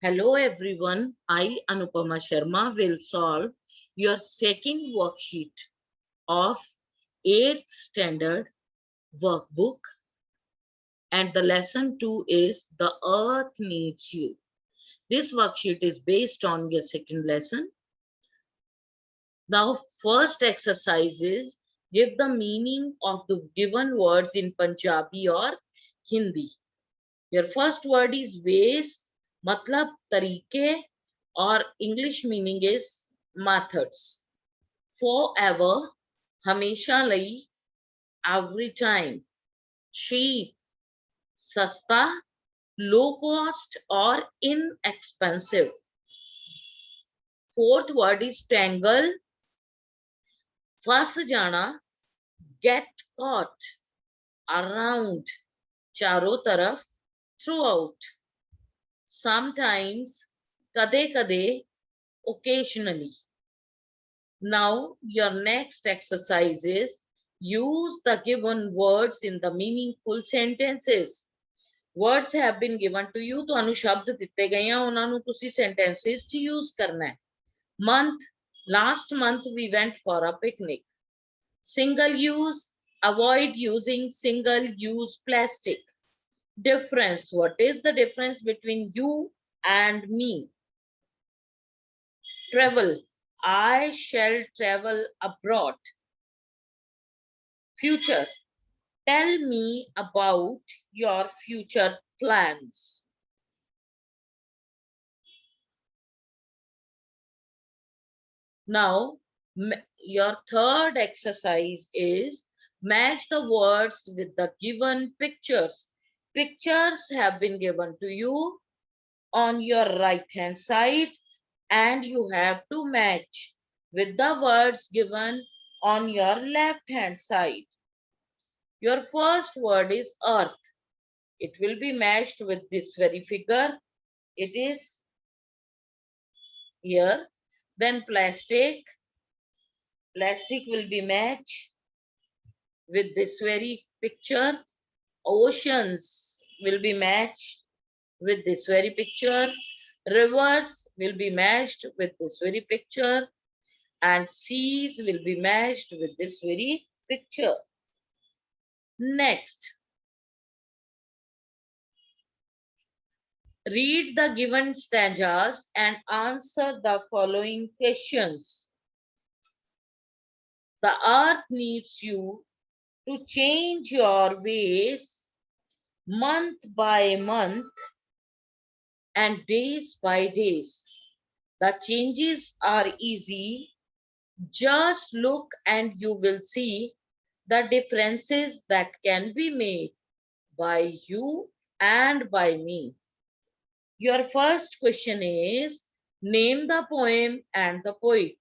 Hello everyone, I Anupama Sharma will solve your second worksheet of 8th standard workbook, and the lesson 2 is The Earth Needs You. This worksheet is based on your second lesson. Now first exercise is give the meaning of the given words in Punjabi or Hindi. Your first word is ways, matlab तरीके, और English meaning is methods. Forever, हमेशा लई, every time. Cheap, सस्ता, low cost or inexpensive. Fourth word is tangle, फंस जाना, get caught, around, चारों तरफ, throughout. Sometimes, कदे कदे, occasionally. Now, your next exercise is use the given words in the meaningful sentences. Words have been given to you, ਤੁਹਾਨੂੰ ਸ਼ਬਦ ਦਿੱਤੇ ਗਏ ਆ, ਉਹਨਾਂ ਨੂੰ ਤੁਸੀਂ sentences 'ਚ use ਕਰਨਾ ਹੈ. Month, last month we went for a picnic. Single use, avoid using single use plastic. Difference, what is the difference between you and me? Travel, I shall travel abroad. Future, tell me about your future plans. Now, your third exercise is match the words with the given pictures. Pictures have been given to you on your right hand side, and you have to match with the words given on your left hand side. Your first word is earth. It will be matched with this very figure. It is here. Then plastic. Plastic will be matched with this very picture. Oceans will be matched with this very picture. Rivers will be matched with this very picture. And seas will be matched with this very picture. Next, read the given stanzas and answer the following questions. The earth needs you to change your ways month by month and days by days. The changes are easy. Just look and you will see the differences that can be made by you and by me. Your first question is name the poem and the poet.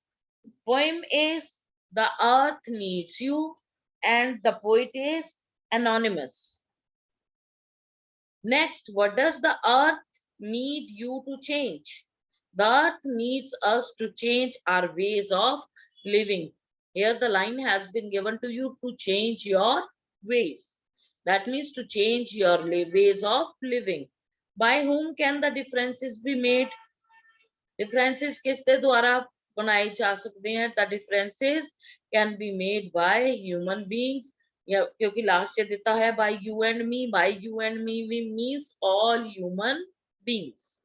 Poem is The Earth Needs You and the poet is anonymous. Next, what does the earth need you to change? The earth needs us to change our ways of living. Here the line has been given to you to change your ways. That means to change your ways of living. By whom can the differences be made? Differences किसके द्वारा बनाए जा सकते हैं? The differences can be made by human beings. या क्योंकि last देता है by you and me. By you and me means all human beings.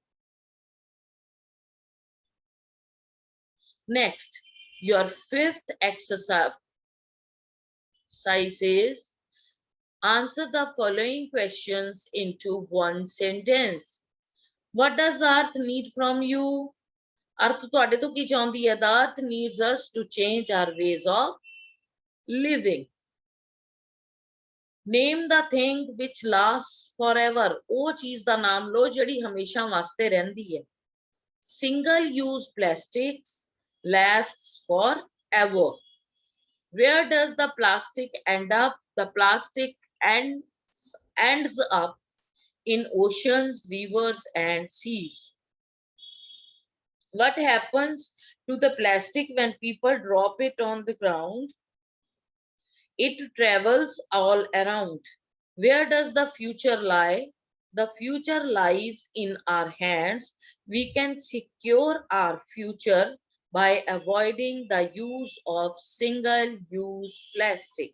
Next, your fifth exercise is answer the following questions into one sentence. What does earth need from you? अर्थ ਤੁਹਾਡੇ ਤੋਂ ਕੀ ਚਾਹੁੰਦੀ ਹੈ? The earth needs us to change our ways of living. Name the thing which lasts forever. ਉਹ ਚੀਜ਼ ਦਾ ਨਾਮ ਲਓ ਜਿਹੜੀ ਹਮੇਸ਼ਾ ਵਾਸਤੇ ਰਹਿੰਦੀ ਹੈ. Single use plastics lasts forever. Where does the plastic end up? The plastic ends up in oceans, rivers, and seas. What happens to the plastic when people drop it on the ground? It travels all around. Where does the future lie? the future lies in our hands. We can secure our future by avoiding the use of single-use plastic.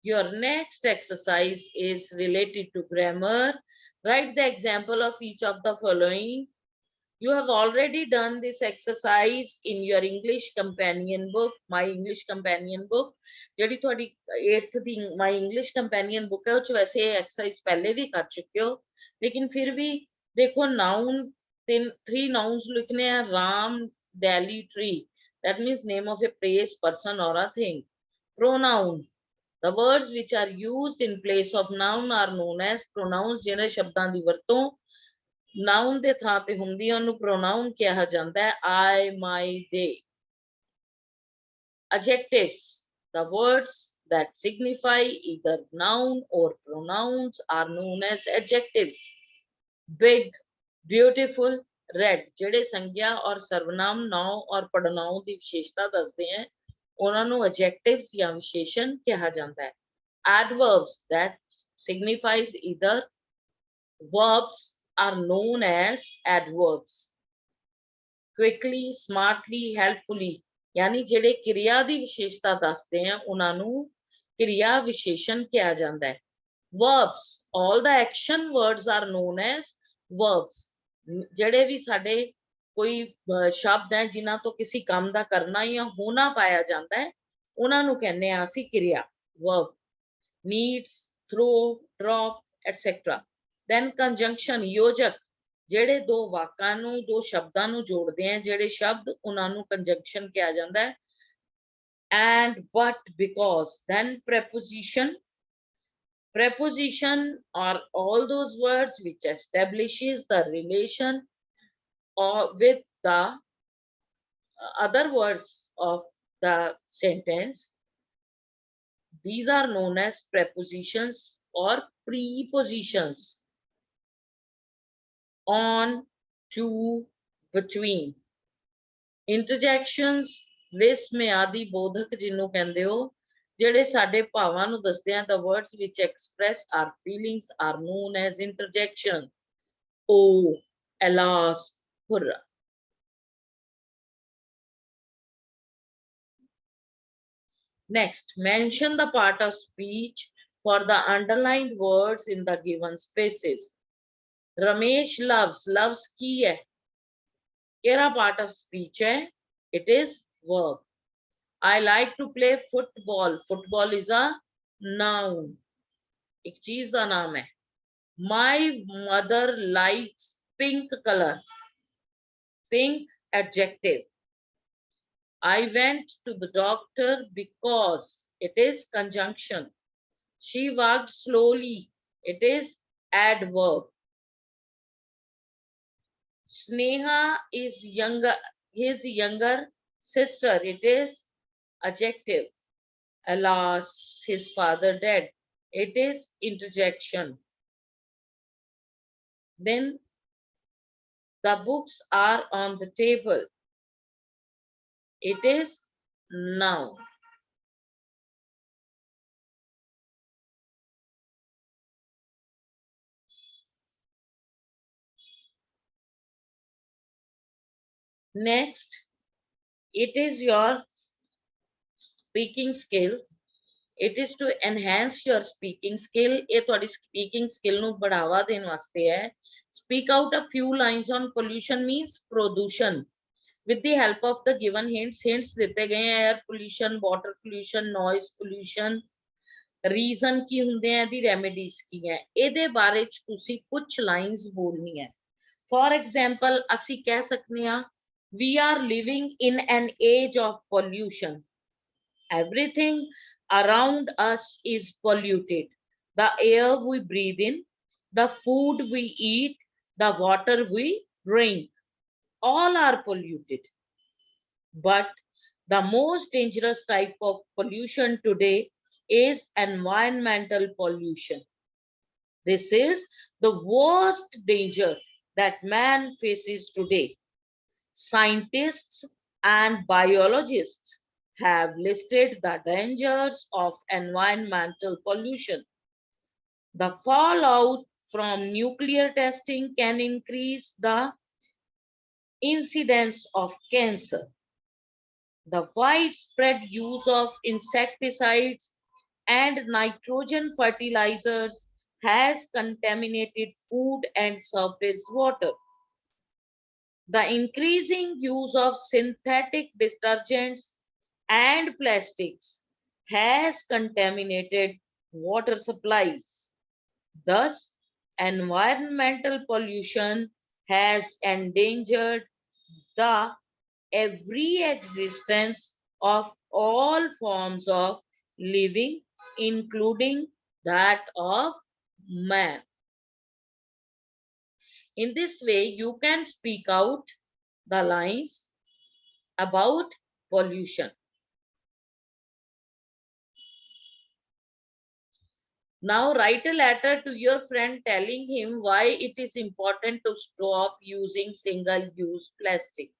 Your next exercise is related to grammar. Write the example of each of the following. You have already done this exercise in your English companion book, My English Companion book. ਜਿਹੜੀ ਤੁਹਾਡੀ 8th the My English Companion book ਹੈ ਉਹ ਚ ਵੈਸੇ exercise ਪਹਿਲੇ ਵੀ ਕਰ ਚੁੱਕੇ ਹੋ ਲੇਕਿਨ ਫਿਰ ਵੀ ਦੇਖੋ noun 3 nouns ਲਿਖਨੇ ਆ Ram, Delhi, tree. That means name of a place, person or a thing. Pronoun. The words which are used in place of noun are known as pronouns. ਜਿਹੜੇ ਸ਼ਬਦਾਂ ਦੀ ਵਰਤੋਂ noun ਦੇ ਥਾਂ ਤੇ ਹੁੰਦੀ ਹੈ ਉਹਨੂੰ pronoun ਕਿਹਾ ਜਾਂਦਾ ਹੈ I, my, they. Adjectives. The words that signify either noun or pronouns are known as adjectives. Big, beautiful, red. ਜਿਹੜੇ ਸੰਗਿਆ ਔਰ ਸਰਵਨਾਮ ਨਾਉ ਔਰ ਪੜਨਾਉ ਦੀ ਵਿਸ਼ੇਸ਼ਤਾ ਦੱਸਦੇ ਹਨ ਉਹਨਾਂ ਨੂੰ adjectives ਜਾਂ ਵਿਸ਼ੇਸ਼ਣ ਕਿਹਾ ਜਾਂਦਾ ਹੈ. Adverbs that signifies either verbs are known as adverbs. Quickly, smartly, helpfully. यानी ਜਿਹੜੇ ਕਿਰਿਆ ਦੀ ਵਿਸ਼ੇਸ਼ਤਾ ਦੱਸਦੇ ਆ ਉਹਨਾਂ ਨੂੰ ਕਿਰਿਆ ਵਿਸ਼ੇਸ਼ਣ ਕਿਹਾ ਜਾਂਦਾ ਹੈ. Verbs. All the action words are known as verbs. ਜਿਹੜੇ ਵੀ ਸਾਡੇ ਕੋਈ ਸ਼ਬਦ ਹੈ ਜਿਨ੍ਹਾਂ ਤੋਂ ਕਿਸੇ ਕੰਮ ਦਾ ਕਰਨਾ ਜਾਂ ਹੋਣਾ ਪਾਇਆ ਜਾਂਦਾ ਹੈ ਉਹਨਾਂ ਨੂੰ ਕਹਿੰਦੇ ਆ ਅਸੀਂ ਕਿਰਿਆ verb. Needs, throw, drop, etc. Then conjunction, ਯੋਜਕ. ਜਿਹੜੇ ਦੋ ਵਾਕਾਂ ਨੂੰ ਦੋ ਸ਼ਬਦਾਂ ਨੂੰ ਜੋੜਦੇ ਆ ਜਿਹੜੇ ਸ਼ਬਦ ਉਹਨਾਂ ਨੂੰ conjunction ਕਿਹਾ ਜਾਂਦਾ ਹੈ. And, but, because. Then preposition. Preposition are all those words which establishes the relation or with the other words of the sentence. These are known as prepositions or prepositions. On, to, between. Interjections, ਵਿਸ ਮਿਆਦੀ ਬੋਧਕ ਜਿਹਨੂੰ ਕਹਿੰਦੇ ਹੋ ਜਿਹੜੇ ਸਾਡੇ ਭਾਵਾਂ ਨੂੰ ਦੱਸਦੇ ਆ the words which express our feelings are known as interjection. Oh, alas, hurrah. Next, mention the part of speech for the underlined words in the given spaces. Ramesh loves. Loves की है? केरा part of speech है? It is verb. I like to play football. Football is a noun. एक चीज का नाम है. My mother likes pink color. Pink, adjective. I went to the doctor because it is conjunction. She walked slowly. It is adverb. Sneha is younger, his younger sister. It is adjective. Alas, his father died. It is interjection. Then the books are on the table. It is noun. Next, it is your speaking skills. It is to enhance your speaking skill. ਇਹ ਤੁਹਾਡੀ speaking skill ਨੂੰ बढ़ावा ਦੇਣ ਵਾਸਤੇ ਹੈ. Speak out a few lines on pollution means ਪ੍ਰਦੂਸ਼ਣ. With the help of the given hints, ਦਿੱਤੇ ਗਏ air pollution, water pollution, noise pollution. Reason ਕੀ ਹੁੰਦੇ ਆ ਇਹਦੀ remedies ਕੀ ਹੈ ਇਹਦੇ ਬਾਰੇ ਚ ਤੁਸੀਂ ਕੁਝ lines ਬੋਲਣੀਆਂ. For example, ਅਸੀਂ ਕਹਿ ਸਕਦੇ ਹਾਂ we are living in an age of pollution. Everything around us is polluted. The air we breathe in, the food we eat, the water we drink, all are polluted. But the most dangerous type of pollution today is environmental pollution. This is the worst danger that man faces today. Scientists and biologists have listed the dangers of environmental pollution. The fallout from nuclear testing can increase the incidence of cancer. The widespread use of insecticides and nitrogen fertilizers has contaminated food and surface water. The increasing use of synthetic detergents and plastics has contaminated water supplies. Thus, environmental pollution has endangered the every existence of all forms of living, including that of man. In this way, you can speak out the lines about pollution. Now write a letter to your friend telling him why it is important to stop using single-use plastic.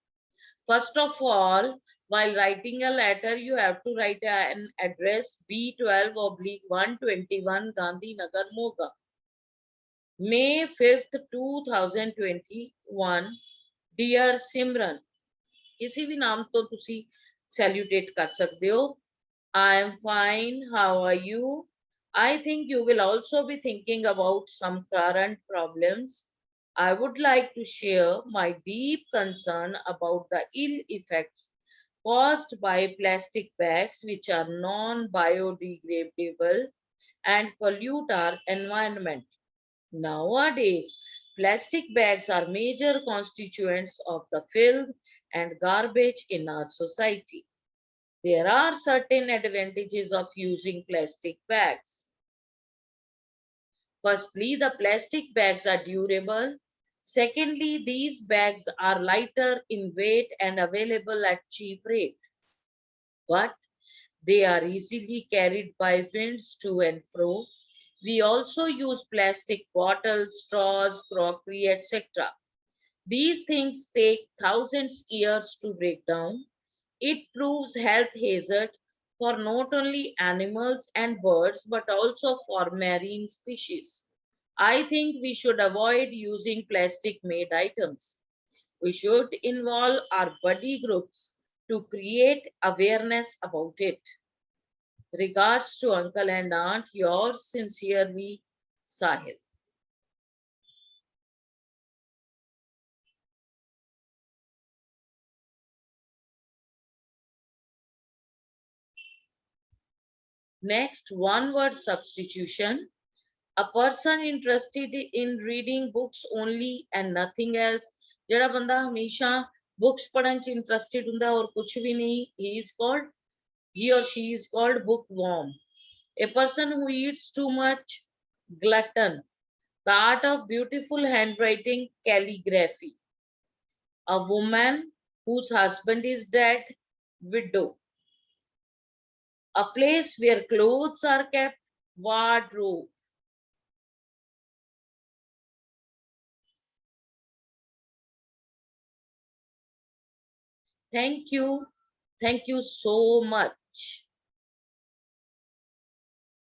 First of all, while writing a letter, you have to write an address B12/121 Gandhi Nagar, Moga. May 5th, 2021, Dear Simran, किसी भी नाम तो तुसी सैल्यूटेट कर सकते हो. I am fine. How are you? I think you will also be thinking about some current problems. I would like to share my deep concern about the ill effects caused by plastic bags which are non-biodegradable and pollute our environment. Nowadays, plastic bags are major constituents of the filth and garbage in our society. There are certain advantages of using plastic bags. Firstly, the plastic bags are durable. Secondly, these bags are lighter in weight and available at cheap rate. But they are easily carried by winds to and fro. We also use plastic bottles, straws, crockery, etc. These things take thousands years to break down. It proves health hazard for not only animals and birds but also for marine species. I think we should avoid using plastic made items. We should involve our buddy groups to create awareness about it. Regards to uncle and aunt, yours sincerely, Sahil. Next, one word substitution. A person interested in reading books only and nothing else. जेड़ा बंदा हमेशा books पढ़न च interested हुंदा और कुछ भी नहीं, he or she is called bookworm. A person who eats too much, glutton. The art of beautiful handwriting, calligraphy. A woman whose husband is dead, widow. A place where clothes are kept, wardrobe. Thank you. Thank you so much.